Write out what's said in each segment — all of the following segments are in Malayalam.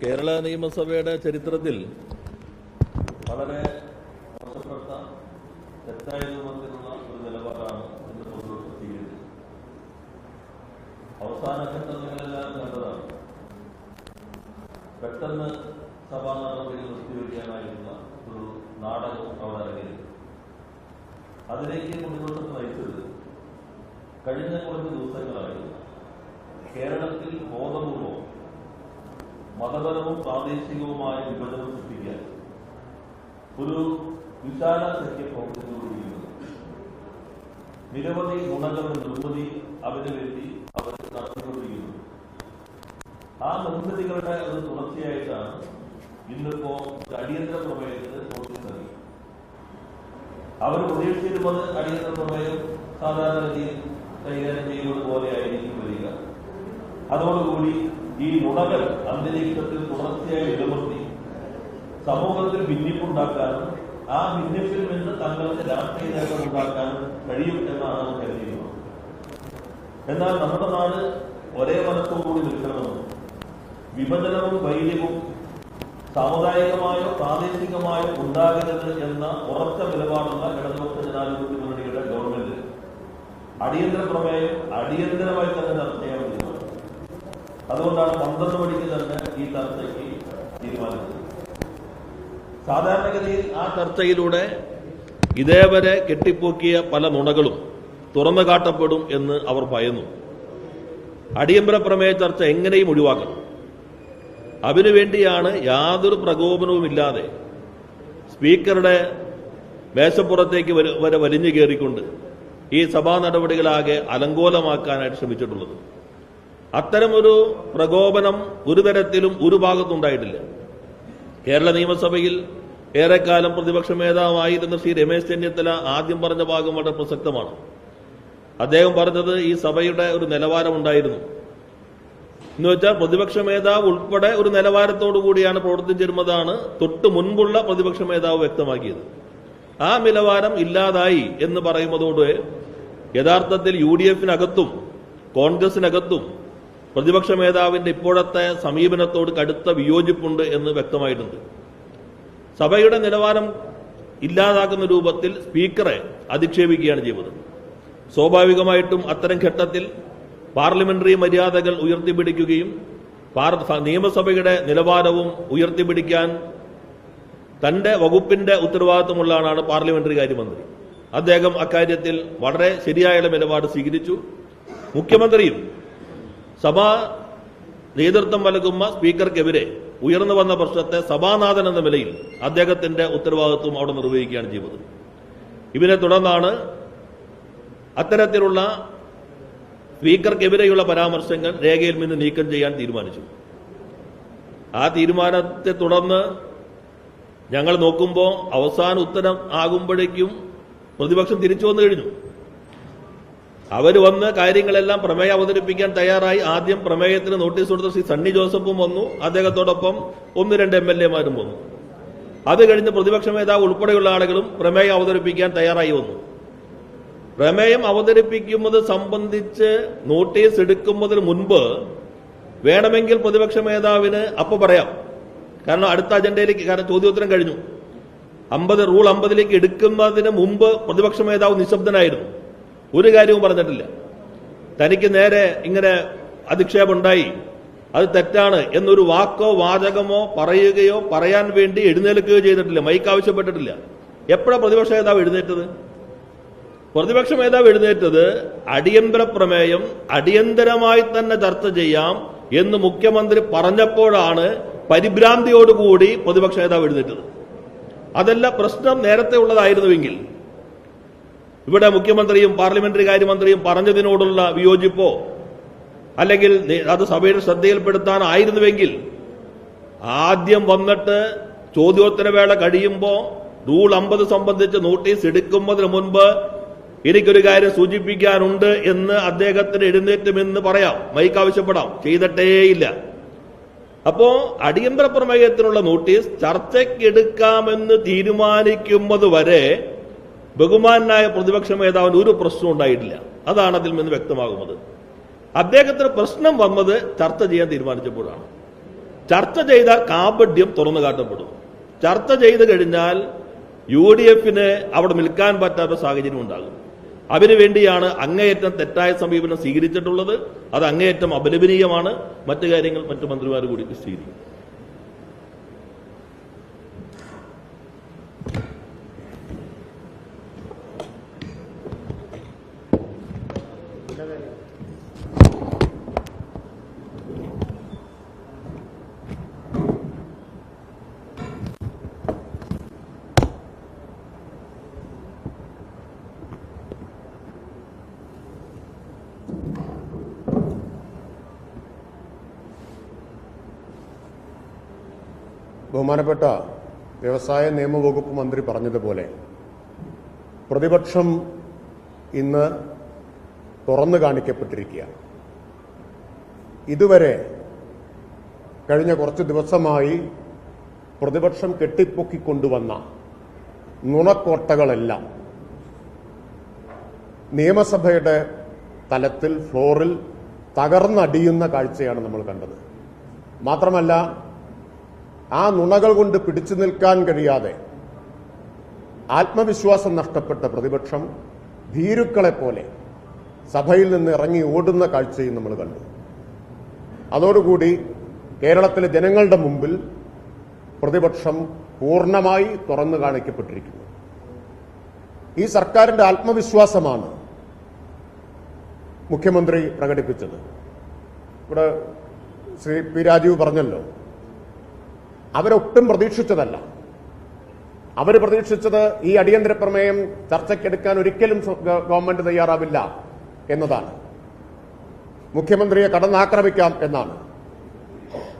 കേരള നിയമസഭയുടെ ചരിത്രത്തിൽ വളരെ മോശപ്പെട്ട തെറ്റായ രൂപത്തിലുള്ള ഒരു നിലപാടാണ് ഇന്ന് പ്രതിപക്ഷം സ്വീകരിച്ചത്. അവസാന ഘട്ടങ്ങളിലെല്ലാം കണ്ടതാണ് പെട്ടെന്ന് സഭാ നടപടികൾ നിർത്തിവെക്കാനായിരുന്ന ഒരു നാടകം അവിടെ അരങ്ങേറി. അതിലേക്ക് പ്രതിപക്ഷം നയിച്ചത് കഴിഞ്ഞ കുറച്ച് ദിവസങ്ങളായി കേരളത്തിൽ ബോധപൂർവം മതപരവും പ്രാദേശികവുമായ വിഭജനം സൃഷ്ടിക്കാൻ ഒരു വിശാല സഖ്യപ്രവർത്തനത്തോടുകൂടിയുണ്ട്. നിരവധി ഗുണങ്ങളും നിർമ്മിതി അതിനുവേണ്ടി അവർ നടത്തിക്കൊണ്ടിരിക്കുന്നു. ആ നിർമ്മിതികളുടെ ഒരു തുടർച്ചയായിട്ടാണ് ഇന്നിപ്പോ അടിയന്തര പ്രമേയത്തിന് നോട്ടീസ് നൽകി. അവർ പ്രതീക്ഷിച്ചിരുന്നത് അടിയന്തര പ്രമേയം സാധാരണ രീതിയിൽ കൈകാര്യം ചെയ്യുന്നത് പോലെയായിരിക്കും വരിക. അതോടുകൂടി ഈ നുണകൾ അന്തരീക്ഷത്തിൽ തുടർച്ചയായി നിലനിർത്തി സമൂഹത്തിൽ ഭിന്നിപ്പുണ്ടാക്കാനും ആ ഭിന്നിപ്പിൽ നിന്ന് തങ്ങൾക്ക് രാഷ്ട്രീയ നേട്ടം ഉണ്ടാക്കാനും കഴിയും എന്നാണ് അവർ കരുതിയിരുന്നത്. എന്നാൽ നമ്മുടെ നാട് ഒരേ മനസ്സോടുകൂടി നിൽക്കണമെന്നും വിഭജനവും വൈര്യവും സാമുദായികമായോ പ്രാദേശികമായോ ഉണ്ടാകരുത് എന്ന ഉറച്ച നിലപാടുള്ള ഇടതുപക്ഷ ജനാധിപത്യ മുന്നണിയുടെ ഗവൺമെന്റ് അടിയന്തര പ്രമേയം അടിയന്തരമായി തന്നെ ചർച്ച ചെയ്യാൻ വേണ്ടി. അതുകൊണ്ടാണ് 12 മണിക്ക് തന്നെ ഈ ചർച്ചയ്ക്ക് തീരുമാനിച്ചത്. സാധാരണഗതിയിൽ ആ ചർച്ചയിലൂടെ ഇതേവരെ കെട്ടിപ്പോക്കിയ പല നുണകളും തുറന്നു കാട്ടപ്പെടും എന്ന് അവർ ഭയന്നു. അടിയന്തര പ്രമേയ ചർച്ച എങ്ങനെയും ഒഴിവാക്കണം. അതിനുവേണ്ടിയാണ് യാതൊരു പ്രകോപനവുമില്ലാതെ സ്പീക്കറുടെ മേശപ്പുറത്തേക്ക് വരെ വലിഞ്ഞു കയറിക്കൊണ്ട് ഈ സഭാ നടപടികളാകെ അലങ്കോലമാക്കാനായിട്ട് ശ്രമിച്ചിട്ടുള്ളത്. അത്തരമൊരു പ്രകോപനം ഒരു തരത്തിലും ഒരു ഭാഗത്തുണ്ടായിട്ടില്ല. കേരള നിയമസഭയിൽ ഏറെക്കാലം പ്രതിപക്ഷ നേതാവായിരുന്ന ശ്രീ രമേശ് ചെന്നിത്തല ആദ്യം പറഞ്ഞ ഭാഗം വളരെ പ്രസക്തമാണ്. അദ്ദേഹം പറഞ്ഞത് ഈ സഭയുടെ ഒരു നിലവാരമുണ്ടായിരുന്നു എന്ന് വെച്ചാൽ പ്രതിപക്ഷ നേതാവ് ഉൾപ്പെടെ ഒരു നിലവാരത്തോടു കൂടിയാണ് പ്രവർത്തിച്ചിരുന്നതാണ് തൊട്ട് മുൻപുള്ള പ്രതിപക്ഷ നേതാവ് വ്യക്തമാക്കിയത്. ആ നിലവാരം ഇല്ലാതായി എന്ന് പറയുന്നതോടെ യഥാർത്ഥത്തിൽ UDF-നകത്തും കോൺഗ്രസിനകത്തും പ്രതിപക്ഷ നേതാവിന്റെ ഇപ്പോഴത്തെ സമീപനത്തോട് കടുത്ത വിയോജിപ്പുണ്ട് എന്ന് വ്യക്തമായിട്ടുണ്ട്. സഭയുടെ നിലവാരം ഇല്ലാതാക്കുന്ന രൂപത്തിൽ സ്പീക്കറെ അധിക്ഷേപിക്കുകയാണ് ചെയ്തത്. സ്വാഭാവികമായിട്ടും അത്തരം ഘട്ടത്തിൽ പാർലമെന്ററി മര്യാദകൾ ഉയർത്തിപ്പിടിക്കുകയും നിയമസഭയുടെ നിലവാരവും ഉയർത്തിപ്പിടിക്കാൻ തന്റെ വകുപ്പിന്റെ ഉത്തരവാദിത്വമുള്ള ആളാണ് പാർലമെന്ററി കാര്യമന്ത്രി. അദ്ദേഹം അക്കാര്യത്തിൽ വളരെ ശരിയായ നിലപാട് സ്വീകരിച്ചു. മുഖ്യമന്ത്രിയും സഭാ നേതൃത്വം നൽകുന്ന സ്പീക്കർക്കെതിരെ ഉയർന്നു വന്ന പ്രശ്നത്തെ സഭാനാഥൻ എന്ന നിലയിൽ അദ്ദേഹത്തിന്റെ ഉത്തരവാദിത്വം അവിടെ നിർവഹിക്കുകയാണ് ചെയ്തത്. ഇതിനെ തുടർന്നാണ് അത്തരത്തിലുള്ള സ്പീക്കർക്കെതിരെയുള്ള പരാമർശങ്ങൾ രേഖയിൽ നിന്ന് നീക്കം ചെയ്യാൻ തീരുമാനിച്ചു. ആ തീരുമാനത്തെ തുടർന്ന് ഞങ്ങൾ നോക്കുമ്പോൾ അവസാന ഉത്തരം ആകുമ്പോഴേക്കും പ്രതിപക്ഷം തിരിച്ചു വന്നു കഴിഞ്ഞു. അവർ വന്ന് കാര്യങ്ങളെല്ലാം പ്രമേയം അവതരിപ്പിക്കാൻ തയ്യാറായി. ആദ്യം പ്രമേയത്തിന് നോട്ടീസ് കൊടുത്ത ശ്രീ സണ്ണി ജോസഫും വന്നു, അദ്ദേഹത്തോടൊപ്പം 1-2 MLA-മാരും വന്നു. അത് കഴിഞ്ഞ് പ്രതിപക്ഷ നേതാവ് ഉൾപ്പെടെയുള്ള ആളുകളും പ്രമേയം അവതരിപ്പിക്കാൻ തയ്യാറായി വന്നു. പ്രമേയം അവതരിപ്പിക്കുന്നത് സംബന്ധിച്ച് നോട്ടീസ് എടുക്കുന്നതിന് മുൻപ് വേണമെങ്കിൽ പ്രതിപക്ഷ നേതാവിന് പറയാം. കാരണം അടുത്ത അജണ്ടയിലേക്ക്, കാരണം ചോദ്യോത്തരം കഴിഞ്ഞു. റൂൾ 50 എടുക്കുന്നതിന് മുമ്പ് പ്രതിപക്ഷ നേതാവ് നിശബ്ദനായിരുന്നു, ഒരു കാര്യവും പറഞ്ഞിട്ടില്ല. തനിക്ക് നേരെ ഇങ്ങനെ അധിക്ഷേപമുണ്ടായി, അത് തെറ്റാണ് എന്നൊരു വാക്കോ വാചകമോ പറയുകയോ പറയാൻ വേണ്ടി എഴുന്നേൽക്കുകയോ ചെയ്തിട്ടില്ല, മൈക്ക് ആവശ്യപ്പെട്ടിട്ടില്ല. എപ്പോഴാണ് പ്രതിപക്ഷ നേതാവ് എഴുന്നേറ്റത്? പ്രതിപക്ഷ നേതാവ് എഴുന്നേറ്റത് അടിയന്തര പ്രമേയം അടിയന്തരമായി തന്നെ ചർച്ച ചെയ്യാം എന്ന് മുഖ്യമന്ത്രി പറഞ്ഞപ്പോഴാണ് പരിഭ്രാന്തിയോടുകൂടി പ്രതിപക്ഷ നേതാവ് എഴുന്നേറ്റത്. അതല്ല പ്രശ്നം നേരത്തെ ഉള്ളതായിരുന്നുവെങ്കിൽ ഇവിടെ മുഖ്യമന്ത്രിയും പാർലമെന്ററി കാര്യമന്ത്രിയും പറഞ്ഞതിനോടുള്ള വിയോജിപ്പോ അല്ലെങ്കിൽ അത് സഭയുടെ ശ്രദ്ധയിൽപ്പെടുത്താനായിരുന്നുവെങ്കിൽ ആദ്യം വന്നിട്ട് ചോദ്യോത്തരവേള കഴിയുമ്പോൾ റൂൾ 50 സംബന്ധിച്ച് നോട്ടീസ് എടുക്കുന്നതിന് മുൻപ് എനിക്കൊരു കാര്യം സൂചിപ്പിക്കാനുണ്ട് എന്ന് അദ്ദേഹത്തിന് എഴുന്നേറ്റുമെന്ന് പറയാം, മൈക്ക് ആവശ്യപ്പെടാം. ചെയ്തിട്ടേയില്ല. അപ്പോ അടിയന്തര പ്രമേയത്തിനുള്ള നോട്ടീസ് ചർച്ചയ്ക്കെടുക്കാമെന്ന് തീരുമാനിക്കുന്നത് വരെ ബഹുമാനായ പ്രതിപക്ഷ നേതാവിന് ഒരു പ്രശ്നം ഉണ്ടായിട്ടില്ല. അതാണ് അതിൽ നിന്ന് വ്യക്തമാകുന്നത്. അദ്ദേഹത്തിന് പ്രശ്നം വന്നത് ചർച്ച ചെയ്യാൻ തീരുമാനിച്ചപ്പോഴാണ്. ചർച്ച ചെയ്താൽ കാപഢ്യം തുറന്നു കാട്ടപ്പെടും. ചർച്ച ചെയ്ത് കഴിഞ്ഞാൽ UDFന് അവിടെ നിൽക്കാൻ പറ്റാത്ത സാഹചര്യം ഉണ്ടാകും. അതിനുവേണ്ടിയാണ് അങ്ങേയറ്റം തെറ്റായ സമീപനം സ്വീകരിച്ചിട്ടുള്ളത്. അത് അങ്ങേയറ്റം അപലപനീയമാണ്. മറ്റു കാര്യങ്ങൾ മറ്റു മന്ത്രിമാർ കൂടി സ്വീകരിക്കും. ബഹുമാനപ്പെട്ട വ്യവസായ നിയമവകുപ്പ് മന്ത്രി പറഞ്ഞതുപോലെ പ്രതിപക്ഷം ഇന്ന് തുറന്നു കാണിക്കപ്പെട്ടിരിക്കുകയാണ്. ഇതുവരെ കഴിഞ്ഞ കുറച്ച് ദിവസമായി പ്രതിപക്ഷം കെട്ടിപ്പൊക്കിക്കൊണ്ടുവന്ന നുണക്കോട്ടകളെല്ലാം നിയമസഭയുടെ തലത്തിൽ ഫ്ലോറിൽ തകർന്നടിയുന്ന കാഴ്ചയാണ് നമ്മൾ കണ്ടത്. മാത്രമല്ല, ആ നുണകൾ കൊണ്ട് പിടിച്ചു നിൽക്കാൻ കഴിയാതെ ആത്മവിശ്വാസം നഷ്ടപ്പെട്ട പ്രതിപക്ഷം ഭീരുക്കളെപ്പോലെ സഭയിൽ നിന്ന് ഇറങ്ങി ഓടുന്ന കാഴ്ചയും നമ്മൾ കണ്ടു. അതോടുകൂടി കേരളത്തിലെ ജനങ്ങളുടെ മുമ്പിൽ പ്രതിപക്ഷം പൂർണ്ണമായി തുറന്നു കാണിക്കപ്പെട്ടിരിക്കുന്നു. ഈ സർക്കാരിന്റെ ആത്മവിശ്വാസമാണ് മുഖ്യമന്ത്രി പ്രകടിപ്പിച്ചത്. ഇവിടെ ശ്രീ പി രാജീവ് പറഞ്ഞല്ലോ, അവരൊട്ടും പ്രതീക്ഷിച്ചതല്ല. അവർ പ്രതീക്ഷിച്ചത് ഈ അടിയന്തര പ്രമേയം ചർച്ചയ്ക്കെടുക്കാൻ ഒരിക്കലും ഗവൺമെന്റ് തയ്യാറാവില്ല എന്നതാണ്. മുഖ്യമന്ത്രിയെ കടന്നാക്രമിക്കാം എന്നാണ്.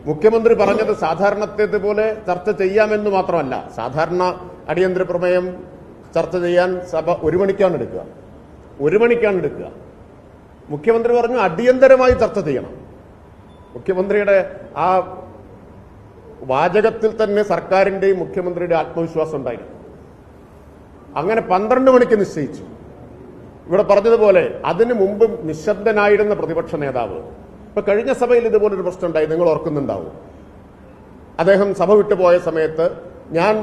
മുഖ്യമന്ത്രി പറഞ്ഞത് സാധാരണത്തേതുപോലെ ചർച്ച ചെയ്യാമെന്ന് മാത്രമല്ല, സാധാരണ അടിയന്തര പ്രമേയം ചർച്ച ചെയ്യാൻ സഭ 1 മണിക്കാണ് എടുക്കുക. 1 മണിക്കാണ് എടുക്കുക. മുഖ്യമന്ത്രി പറഞ്ഞു അടിയന്തരമായി ചർച്ച ചെയ്യണം. മുഖ്യമന്ത്രിയുടെ ആ വാചകത്തിൽ തന്നെ സർക്കാരിന്റെയും മുഖ്യമന്ത്രിയുടെ ആത്മവിശ്വാസം ഉണ്ടായിരുന്നു. അങ്ങനെ 12 മണിക്ക് നിശ്ചയിച്ചു. ഇവിടെ പറഞ്ഞതുപോലെ അതിനു മുമ്പ് നിശബ്ദനായിരുന്ന പ്രതിപക്ഷ നേതാവ് ഇപ്പൊ കഴിഞ്ഞ സഭയിൽ ഇതുപോലൊരു പ്രശ്നം ഉണ്ടായി, നിങ്ങൾ ഓർക്കുന്നുണ്ടാവും. അദ്ദേഹം സഭ വിട്ടുപോയ സമയത്ത് ഞാൻ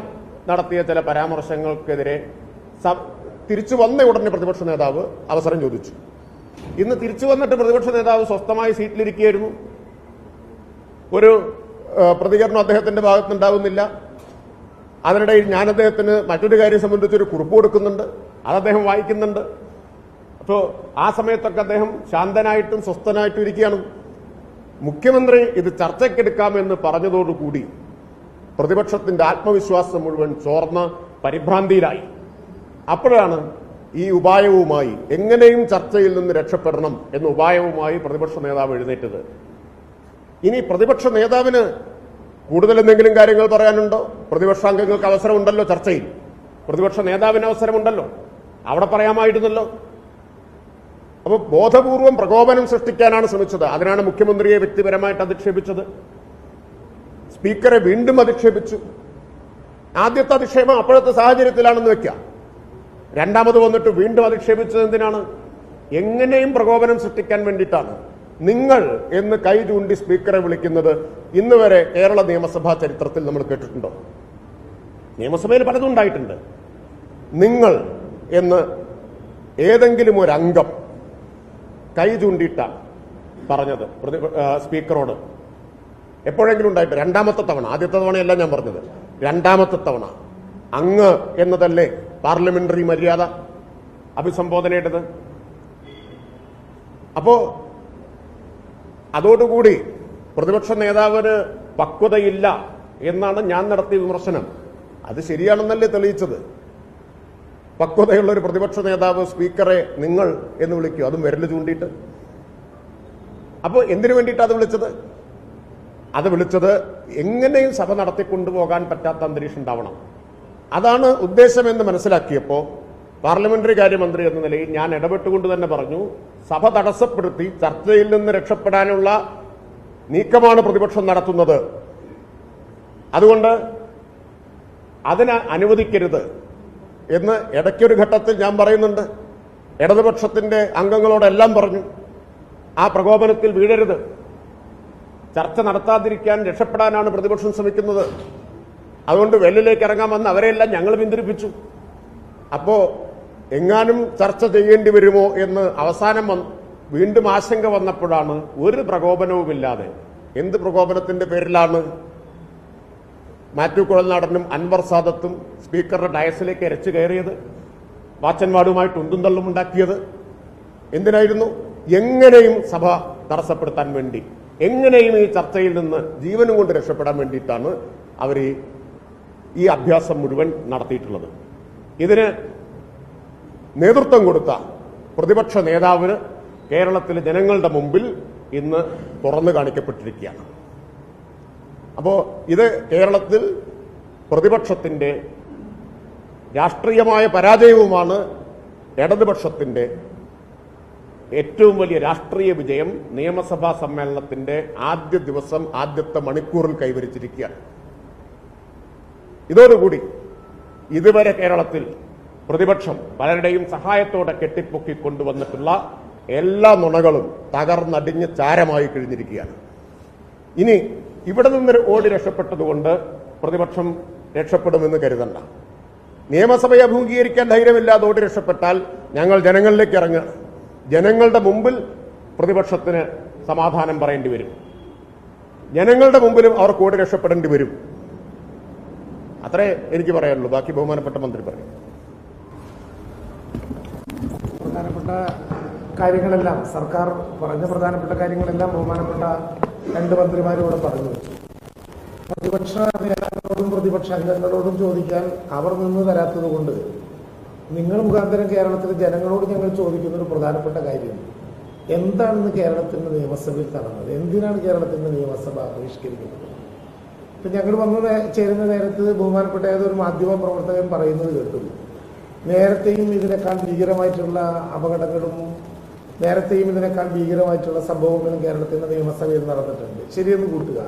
നടത്തിയ ചില പരാമർശങ്ങൾക്കെതിരെ തിരിച്ചു വന്ന ഉടനെ പ്രതിപക്ഷ നേതാവ് അവസരം ചോദിച്ചു. ഇന്ന് തിരിച്ചു വന്നിട്ട് പ്രതിപക്ഷ നേതാവ് സ്വസ്ഥമായി സീറ്റിലിരിക്കുകയായിരുന്നു. ഒരു പ്രതികരണം അദ്ദേഹത്തിന്റെ ഭാഗത്തുനിന്നുണ്ടാവുന്നില്ല. അതിനിടയിൽ ഞാൻ അദ്ദേഹത്തിന് മറ്റൊരു കാര്യം സംബന്ധിച്ചൊരു കുറിപ്പ് കൊടുക്കുന്നുണ്ട്, അത് അദ്ദേഹം വായിക്കുന്നുണ്ട്. അപ്പോൾ ആ സമയത്തൊക്കെ അദ്ദേഹം ശാന്തനായിട്ടും സ്വസ്ഥനായിട്ടും ഇരിക്കുകയാണ്. മുഖ്യമന്ത്രി ഇത് ചർച്ചയ്ക്കെടുക്കാമെന്ന് പറഞ്ഞതോടുകൂടി പ്രതിപക്ഷത്തിന്റെ ആത്മവിശ്വാസം മുഴുവൻ ചോർന്ന് പരിഭ്രാന്തിയിലായി. അപ്പോഴാണ് ഈ ഉപായവുമായി, എങ്ങനെയും ചർച്ചയിൽ നിന്ന് രക്ഷപ്പെടണം എന്ന ഉപായവുമായി പ്രതിപക്ഷ നേതാവ് എഴുന്നേറ്റത്. ഇനി പ്രതിപക്ഷ നേതാവിന് കൂടുതൽ എന്തെങ്കിലും കാര്യങ്ങൾ പറയാനുണ്ടോ? പ്രതിപക്ഷാംഗങ്ങൾക്ക് അവസരമുണ്ടല്ലോ ചർച്ചയിൽ. പ്രതിപക്ഷ നേതാവിന് അവസരമുണ്ടല്ലോ, അവിടെ പറയാമായിരുന്നല്ലോ. അപ്പോൾ ബോധപൂർവം പ്രകോപനം സൃഷ്ടിക്കാനാണ് ശ്രമിച്ചത്. അതിനാണ് മുഖ്യമന്ത്രിയെ വ്യക്തിപരമായിട്ട് അധിക്ഷേപിച്ചത്. സ്പീക്കറെ വീണ്ടും അധിക്ഷേപിച്ചു. ആദ്യത്തെ അധിക്ഷേപം അപ്പോഴത്തെ സാഹചര്യത്തിലാണെന്ന് വെക്കാം. രണ്ടാമത് വന്നിട്ട് വീണ്ടും അധിക്ഷേപിച്ചത് എന്തിനാണ്? എങ്ങനെയും പ്രകോപനം സൃഷ്ടിക്കാൻ വേണ്ടിയിട്ടാണ്. നിങ്ങൾ എന്ന് കൈ ചൂണ്ടി സ്പീക്കറെ വിളിക്കുന്നത് ഇന്ന് വരെ കേരള നിയമസഭാ ചരിത്രത്തിൽ നമ്മൾ കേട്ടിട്ടുണ്ടോ? നിയമസഭയിൽ പലതും ഉണ്ടായിട്ടുണ്ട്. നിങ്ങൾ എന്ന് ഏതെങ്കിലും ഒരു അംഗം കൈ ചൂണ്ടിയിട്ടാണ് പറഞ്ഞത് സ്പീക്കറോട് എപ്പോഴെങ്കിലും ഉണ്ടായിട്ട്? രണ്ടാമത്തെ തവണ, ആദ്യത്തെ തവണയല്ല ഞാൻ പറഞ്ഞത്, രണ്ടാമത്തെ തവണ. അങ്ങ് എന്നതല്ലേ പാർലമെന്ററി മര്യാദ അഭിസംബോധനയുടേത്? അപ്പോ അതോടുകൂടി പ്രതിപക്ഷ നേതാവിന് പക്വതയില്ല എന്നാണ് ഞാൻ നടത്തിയ വിമർശനം. അത് ശരിയാണെന്നല്ലേ തെളിയിച്ചത്. പക്വതയുള്ള ഒരു പ്രതിപക്ഷ നേതാവ് സ്പീക്കറെ നിങ്ങൾ എന്ന് വിളിക്കുക, അതും വിരല് ചൂണ്ടിയിട്ട്. അപ്പോൾ എന്തിനു വേണ്ടിയിട്ടാണ് അത് വിളിച്ചത്? അത് വിളിച്ചത് എങ്ങനെയും സഭ നടത്തിക്കൊണ്ടുപോകാൻ പറ്റാത്ത അന്തരീക്ഷം ഉണ്ടാവണം, അതാണ് ഉദ്ദേശമെന്ന് മനസ്സിലാക്കിയപ്പോൾ പാർലമെന്ററി കാര്യമന്ത്രി എന്ന നിലയിൽ ഞാൻ ഇടപെട്ടുകൊണ്ട് തന്നെ പറഞ്ഞു, സഭ തടസ്സപ്പെടുത്തി ചർച്ചയിൽ നിന്ന് രക്ഷപ്പെടാനുള്ള നീക്കമാണ് പ്രതിപക്ഷം നടത്തുന്നത്. അതുകൊണ്ട് അതിന് അനുവദിക്കരുത് എന്ന് ഇടയ്ക്കൊരു ഘട്ടത്തിൽ ഞാൻ പറയുന്നുണ്ട്. ഇടതുപക്ഷത്തിന്റെ അംഗങ്ങളോടെല്ലാം പറഞ്ഞു, ആ പ്രകോപനത്തിൽ വീഴരുത്. ചർച്ച നടത്താതിരിക്കാൻ രക്ഷപ്പെടാനാണ് പ്രതിപക്ഷം ശ്രമിക്കുന്നത്. അതുകൊണ്ട് വെല്ലിലേക്ക് ഇറങ്ങാൻ വന്ന് അവരെയെല്ലാം ഞങ്ങൾ പിന്തിരിപ്പിച്ചു. അപ്പോ എങ്ങാനും ചർച്ച ചെയ്യേണ്ടി വരുമോ എന്ന് അവസാനം വീണ്ടും ആശങ്ക വന്നപ്പോഴാണ് ഒരു പ്രകോപനവുമില്ലാതെ, എന്ത് പ്രകോപനത്തിന്റെ പേരിലാണ് മാത്യു കുഴൽനാടനും അൻവർ സാദത്തും സ്പീക്കറുടെ ഡയസിലേക്ക് എരച്ചു കയറിയത്, വാച്ചന്മാരുമായിട്ട് ഉന്തും തള്ളും ഉണ്ടാക്കിയത്? എന്തിനായിരുന്നു? എങ്ങനെയും സഭ തടസ്സപ്പെടുത്താൻ വേണ്ടി, എങ്ങനെയും ഈ ചർച്ചയിൽ നിന്ന് ജീവനും കൊണ്ട് രക്ഷപ്പെടാൻ വേണ്ടിയിട്ടാണ് അവർ ഈ അഭ്യാസം മുഴുവൻ നടത്തിയിട്ടുള്ളത്. ഇതിന് നേതൃത്വം കൊടുത്ത പ്രതിപക്ഷ നേതാവിന് കേരളത്തിലെ ജനങ്ങളുടെ മുമ്പിൽ ഇന്ന് തുറന്നു കാണിക്കപ്പെട്ടിരിക്കുകയാണ്. അപ്പോൾ ഇത് കേരളത്തിൽ പ്രതിപക്ഷത്തിന്റെ രാഷ്ട്രീയമായ പരാജയവുമാണ്. ഇടതുപക്ഷത്തിന്റെ ഏറ്റവും വലിയ രാഷ്ട്രീയ വിജയം നിയമസഭാ സമ്മേളനത്തിന്റെ ആദ്യ ദിവസം, ആദ്യത്തെ മണിക്കൂറിൽ കൈവരിച്ചിരിക്കുകയാണ്. ഇതോടുകൂടി ഇതുവരെ കേരളത്തിൽ പ്രതിപക്ഷം പലരുടെയും സഹായത്തോടെ കെട്ടിപ്പൊക്കി കൊണ്ടുവന്നിട്ടുള്ള എല്ലാ നുണകളും തകർന്നടിഞ്ഞ് ചാരമായി കഴിഞ്ഞിരിക്കുകയാണ്. ഇനി ഇവിടെ നിന്ന് ഓടി രക്ഷപ്പെട്ടതുകൊണ്ട് പ്രതിപക്ഷം രക്ഷപ്പെടുമെന്ന് കരുതണ്ട. നിയമസഭയെ അഭിമുഖീകരിക്കാൻ ധൈര്യമില്ലാതെ ഓടി രക്ഷപ്പെട്ടാൽ ഞങ്ങൾ ജനങ്ങളിലേക്ക് ഇറങ്ങുക. ജനങ്ങളുടെ മുമ്പിൽ പ്രതിപക്ഷത്തിന് സമാധാനം പറയേണ്ടി വരും. ജനങ്ങളുടെ മുമ്പിലും അവർക്ക് ഓടി രക്ഷപ്പെടേണ്ടി വരും. അത്രേ എനിക്ക് പറയാനുള്ളൂ. ബാക്കി ബഹുമാനപ്പെട്ട മന്ത്രി പറയും. പ്രധാനപ്പെട്ട കാര്യങ്ങളെല്ലാം സർക്കാർ പറഞ്ഞ പ്രധാനപ്പെട്ട കാര്യങ്ങളെല്ലാം ബഹുമാനപ്പെട്ട രണ്ട് മന്ത്രിമാരും ഇവിടെ പറഞ്ഞു വെച്ചു. പ്രതിപക്ഷ നേതാക്കളോടും പ്രതിപക്ഷ അംഗങ്ങളോടും ചോദിക്കാൻ അവർ നിന്ന് തരാത്തത് കൊണ്ട് നിങ്ങൾ മുഖാന്തരം കേരളത്തിലെ ജനങ്ങളോട് ഞങ്ങൾ ചോദിക്കുന്ന ഒരു പ്രധാനപ്പെട്ട കാര്യം, എന്താണെന്ന് കേരളത്തിന്റെ നിയമസഭയിൽ നടന്നത്? എന്തിനാണ് കേരളത്തിന്റെ നിയമസഭ ബഹിഷ്കരിക്കുന്നത്? ഇപ്പം ഞങ്ങൾ വന്ന് ചേരുന്ന നേരത്ത് ബഹുമാനപ്പെട്ട ഏതൊരു മാധ്യമ പ്രവർത്തകൻ പറയുന്നത് കേട്ടു, നേരത്തെയും ഇതിനേക്കാൾ ഭീകരമായിട്ടുള്ള അപകടങ്ങളും നേരത്തെയും ഇതിനേക്കാൾ ഭീകരമായിട്ടുള്ള സംഭവങ്ങളും കേരളത്തിന്റെ നിയമസഭയിൽ നടന്നിട്ടുണ്ട്. ശരിയെന്ന് കൂട്ടുക.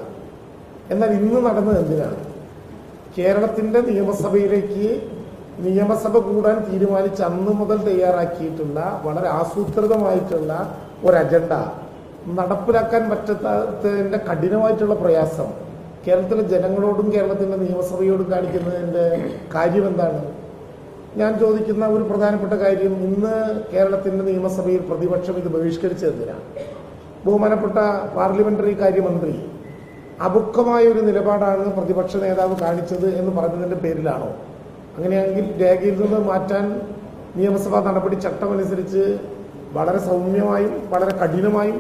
എന്നാൽ ഇന്ന് നടന്നത് എന്തിനാണ്? കേരളത്തിന്റെ നിയമസഭയിലേക്ക് നിയമസഭ കൂടാൻ തീരുമാനിച്ച് അന്ന് മുതൽ തയ്യാറാക്കിയിട്ടുള്ള വളരെ ആസൂത്രിതമായിട്ടുള്ള ഒരു അജണ്ട നടപ്പിലാക്കാൻ പറ്റാത്തതിന്റെ കഠിനമായിട്ടുള്ള പ്രയാസം കേരളത്തിലെ ജനങ്ങളോടും കേരളത്തിന്റെ നിയമസഭയോടും കാണിക്കുന്നതിന്റെ കാര്യം എന്താണ്? ഞാൻ ചോദിക്കുന്ന ഒരു പ്രധാനപ്പെട്ട കാര്യം, ഇന്ന് കേരളത്തിന്റെ നിയമസഭയിൽ പ്രതിപക്ഷം ഇത് ബഹിഷ്കരിച്ചതെന്തിനാണ്? ബഹുമാനപ്പെട്ട പാർലമെന്ററി കാര്യമന്ത്രി അപുക്കമായ ഒരു നിലപാടാണ് പ്രതിപക്ഷ നേതാവ് കാണിച്ചത് എന്ന് പറഞ്ഞതിന്റെ പേരിലാണോ? അങ്ങനെയാണെങ്കിൽ രേഖയിൽ നിന്ന് മാറ്റാൻ നിയമസഭാ നടപടി ചട്ടമനുസരിച്ച് വളരെ സൗമ്യമായും വളരെ കഠിനമായും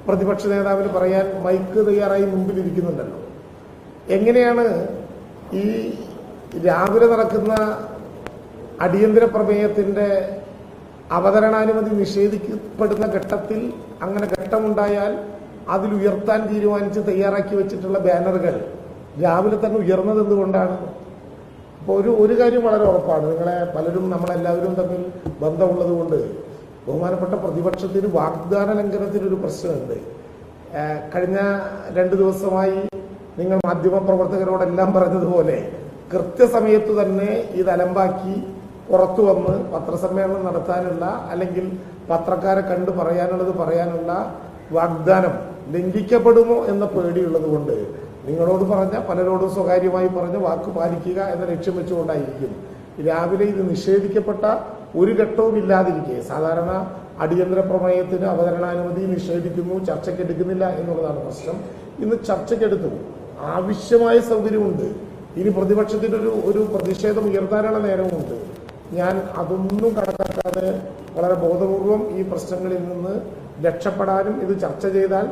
പ്രതിപക്ഷ നേതാവിന് പറയാൻ മൈക്ക് തയ്യാറായി മുമ്പിലിരിക്കുന്നുണ്ടല്ലോ. എങ്ങനെയാണ് ഈ രാവിലെ നടക്കുന്ന അടിയന്തര പ്രമേയത്തിന്റെ അവതരണാനുമതി നിഷേധിക്കപ്പെടുന്ന ഘട്ടത്തിൽ അങ്ങനെ ഘട്ടമുണ്ടായാൽ അതിൽ ഉയർത്താൻ തീരുമാനിച്ച് തയ്യാറാക്കി വെച്ചിട്ടുള്ള ബാനറുകൾ രാവിലെ തന്നെ ഉയർന്നത് എന്തുകൊണ്ടാണ്? അപ്പോൾ ഒരു കാര്യം വളരെ ഉറപ്പാണ്, നിങ്ങളെ പലരും നമ്മളെല്ലാവരും തമ്മിൽ ബന്ധമുള്ളത് കൊണ്ട് ബഹുമാനപ്പെട്ട പ്രതിപക്ഷത്തിന് വാഗ്ദാന ലംഘനത്തിനൊരു പ്രശ്നമുണ്ട്. കഴിഞ്ഞ 2 ദിവസമായി നിങ്ങൾ മാധ്യമപ്രവർത്തകരോടെല്ലാം പറഞ്ഞതുപോലെ കൃത്യസമയത്ത് തന്നെ ഇത് അലമ്പാക്കി പുറത്തു വന്ന് പത്രസമ്മേളനം നടത്താനുള്ള അല്ലെങ്കിൽ പത്രക്കാരെ കണ്ട് പറയാനുള്ള വാഗ്ദാനം ലംഘിക്കപ്പെടുമോ എന്ന പേടിയുള്ളത് കൊണ്ട് നിങ്ങളോട് പറഞ്ഞ പലരോടും സ്വകാര്യമായി പറഞ്ഞ വാക്ക് പാലിക്കുക എന്ന ലക്ഷ്യം വെച്ചുകൊണ്ടായിരിക്കും രാവിലെ ഇത് നിഷേധിക്കപ്പെട്ട ഒരു ഘട്ടവും ഇല്ലാതിരിക്കെ. സാധാരണ അടിയന്തര പ്രമേയത്തിന് അവതരണാനുമതി നിഷേധിക്കുന്നു, ചർച്ചയ്ക്കെടുക്കുന്നില്ല എന്നുള്ളതാണ് പ്രശ്നം. ഇന്ന് ചർച്ചയ്ക്കെടുത്തു, ആവശ്യമായ സൗകര്യമുണ്ട്. ഇനി പ്രതിപക്ഷത്തിന്റെ ഒരു പ്രതിഷേധം ഉയർത്താനുള്ള നേരവുമുണ്ട്. ഞാൻ അതൊന്നും കണക്കാക്കാതെ വളരെ ബോധപൂർവം ഈ പ്രശ്നങ്ങളിൽ നിന്ന് രക്ഷപ്പെടാനും ഇത് ചർച്ച ചെയ്താൽ